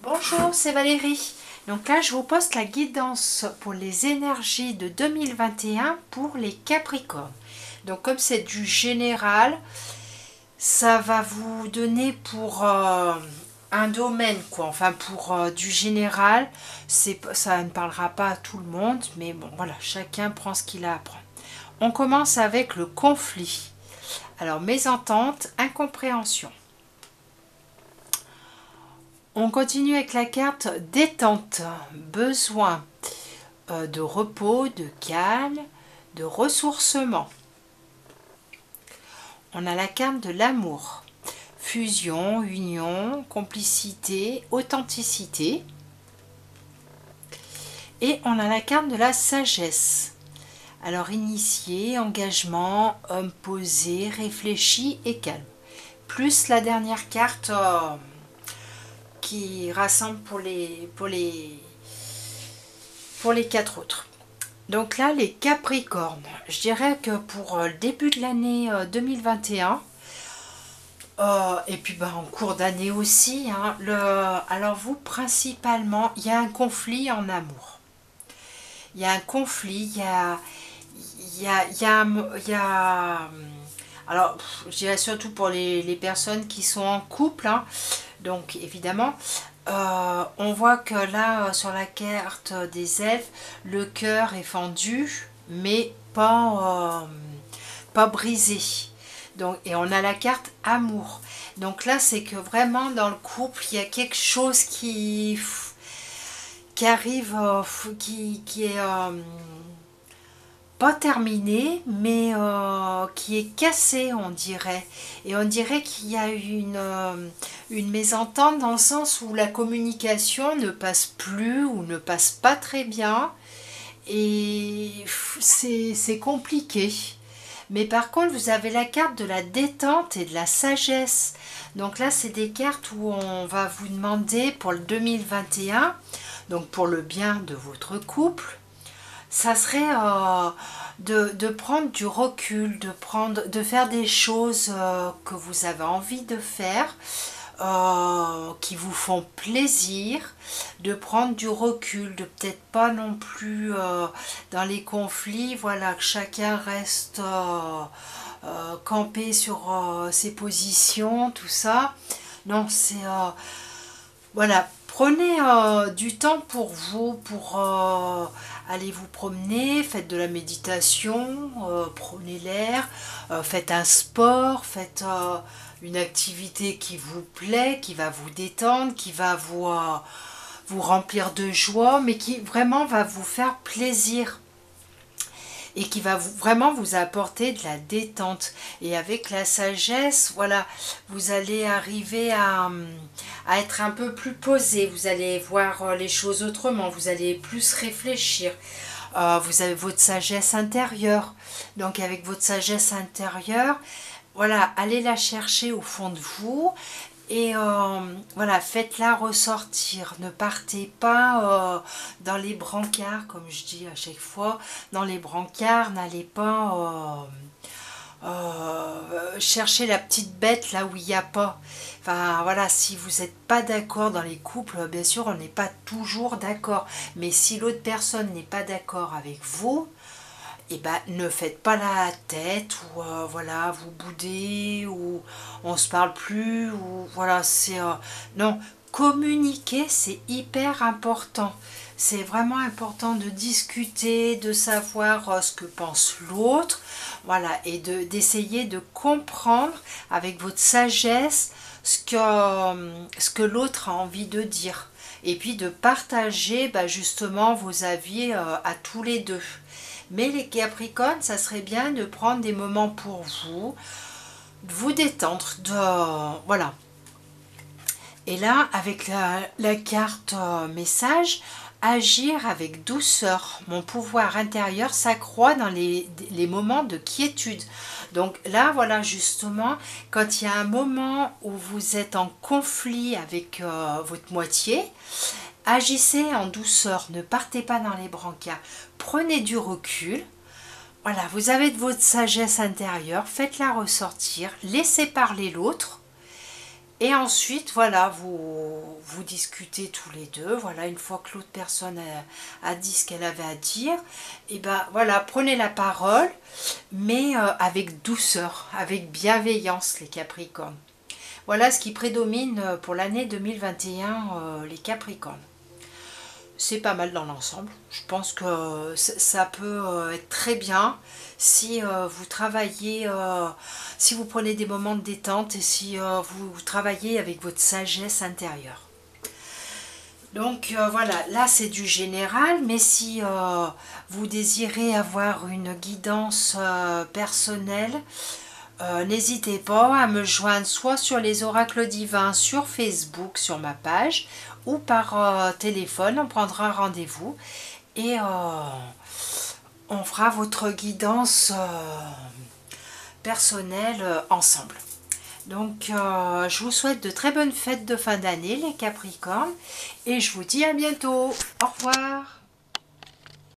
Bonjour, c'est Valérie. Donc là, je vous poste la guidance pour les énergies de 2021 pour les Capricornes. Donc comme c'est du général, ça va vous donner pour un domaine, quoi. Enfin, pour du général, ça ne parlera pas à tout le monde, mais bon, voilà, chacun prend ce qu'il a à prendre. On commence avec le conflit. Alors, mésentente, incompréhension. On continue avec la carte détente, besoin de repos, de calme, de ressourcement. On a la carte de l'amour, fusion, union, complicité, authenticité. Et on a la carte de la sagesse. Alors initié, engagement, homme posé, réfléchi et calme. Plus la dernière carte qui rassemble pour les quatre autres. Donc là, les Capricornes, je dirais que pour le début de l'année 2021, et puis en cours d'année aussi, hein, alors vous, principalement, il y a un conflit en amour. Il y a un conflit, alors, je dirais surtout pour les personnes qui sont en couple, hein, donc évidemment, on voit que là, sur la carte des elfes, le cœur est fendu, mais pas brisé. Donc, et on a la carte amour. Donc là, c'est que vraiment dans le couple, il y a quelque chose qui arrive, qui est pas terminé, mais qui est cassé, on dirait. Et on dirait qu'il y a une mésentente dans le sens où la communication ne passe plus ou ne passe pas très bien. Et c'est compliqué. Mais par contre, vous avez la carte de la détente et de la sagesse. Donc là, c'est des cartes où on va vous demander pour le 2021, donc pour le bien de votre couple, ça serait de prendre du recul, de faire des choses que vous avez envie de faire, qui vous font plaisir, de prendre du recul, de peut-être pas non plus dans les conflits, voilà, que chacun reste campé sur ses positions, tout ça. Non, c'est voilà, prenez du temps pour vous, pour aller vous promener, faites de la méditation, prenez l'air, faites un sport, faites une activité qui vous plaît, qui va vous détendre, qui va vous remplir de joie, mais qui vraiment va vous faire plaisir et qui va vraiment vous apporter de la détente. Et avec la sagesse, voilà, vous allez arriver à être un peu plus posé, vous allez voir les choses autrement, vous allez plus réfléchir. Vous avez votre sagesse intérieure. Donc avec votre sagesse intérieure, voilà, allez la chercher au fond de vous et voilà, faites-la ressortir. Ne partez pas dans les brancards, comme je dis à chaque fois. Dans les brancards, n'allez pas chercher la petite bête là où il n'y a pas. Enfin voilà, si vous n'êtes pas d'accord dans les couples, bien sûr, on n'est pas toujours d'accord. Mais si l'autre personne n'est pas d'accord avec vous, et ben ne faites pas la tête ou voilà, vous boudez ou on se parle plus ou voilà, c'est non, communiquer, c'est hyper important. C'est vraiment important de discuter, de savoir ce que pense l'autre, voilà, et d'essayer de comprendre avec votre sagesse ce que l'autre a envie de dire. Et puis de partager justement vos avis à tous les deux. Mais les Capricornes, ça serait bien de prendre des moments pour vous, de vous détendre, voilà. Et là, avec la carte message, agir avec douceur. Mon pouvoir intérieur s'accroît dans les moments de quiétude. Donc là, voilà, justement, quand il y a un moment où vous êtes en conflit avec votre moitié, agissez en douceur, ne partez pas dans les brancards, prenez du recul. Voilà, vous avez de votre sagesse intérieure, faites-la ressortir, laissez parler l'autre Et ensuite, voilà, vous discutez tous les deux. Voilà, une fois que l'autre personne a dit ce qu'elle avait à dire, et ben voilà, prenez la parole, mais avec douceur, avec bienveillance, les Capricornes. Voilà ce qui prédomine pour l'année 2021, les Capricornes. C'est pas mal dans l'ensemble. Je pense que ça peut être très bien si vous travaillez, si vous prenez des moments de détente et si vous travaillez avec votre sagesse intérieure. Donc voilà, là c'est du général, mais si vous désirez avoir une guidance personnelle, n'hésitez pas à me joindre soit sur les oracles divins sur Facebook, sur ma page, ou par téléphone, on prendra rendez-vous et on fera votre guidance personnelle ensemble. Donc je vous souhaite de très bonnes fêtes de fin d'année les Capricornes et je vous dis à bientôt. Au revoir.